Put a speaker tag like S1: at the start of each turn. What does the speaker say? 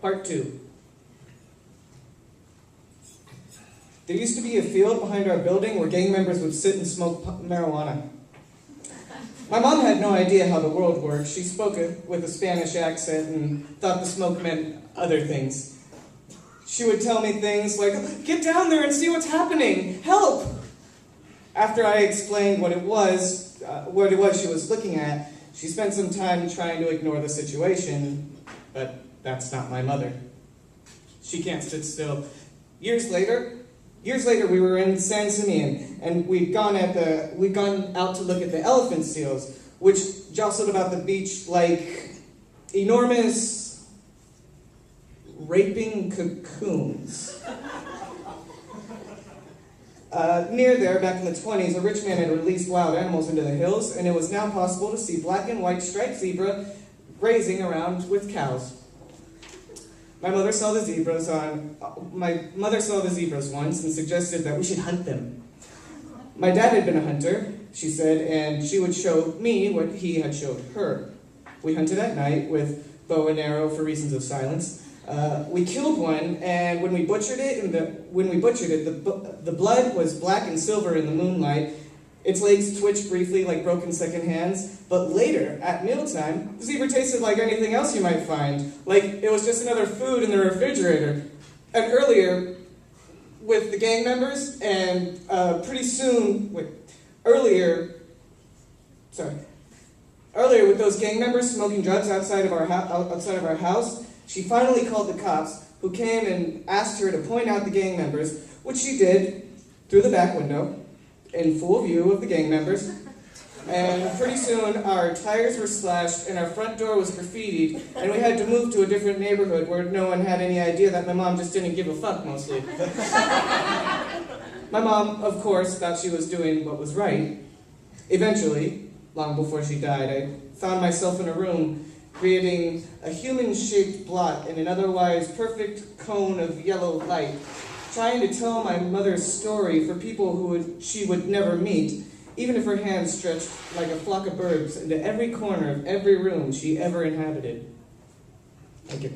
S1: Part 2. There used to be a field behind our building where gang members would sit and smoke marijuana. My mom had no idea how the world worked. She spoke it with a Spanish accent and thought the smoke meant other things. She would tell me things like, "Get down there and see what's happening! Help!" After I explained what it was she was looking at, she spent some time trying to ignore the situation, but that's not my mother. She can't sit still. Years later, we were in San Simeon, and we'd gone out to look at the elephant seals, which jostled about the beach like enormous raping cocoons. Near there, back in the 20s, a rich man had released wild animals into the hills, and it was now possible to see black and white striped zebra grazing around with cows. My mother saw the zebras once and suggested that we should hunt them. My dad had been a hunter, she said, and she would show me what he had showed her. We hunted at night with bow and arrow for reasons of silence. We killed one, and when we butchered it, the blood was black and silver in the moonlight. Its legs twitched briefly like broken second hands, but later, at mealtime, the zebra tasted like anything else you might find, like it was just another food in the refrigerator. And earlier, with the gang members, and earlier with those gang members smoking drugs outside of our house, she finally called the cops, who came and asked her to point out the gang members, which she did through the back window, in full view of the gang members. And pretty soon, our tires were slashed, and our front door was graffitied, and we had to move to a different neighborhood where no one had any idea that my mom just didn't give a fuck, mostly. My mom, of course, thought she was doing what was right. Eventually, long before she died, I found myself in a room creating a human-shaped blot in an otherwise perfect cone of yellow light, trying to tell my mother's story for people she would never meet, even if her hands stretched like a flock of birds into every corner of every room she ever inhabited. Thank you.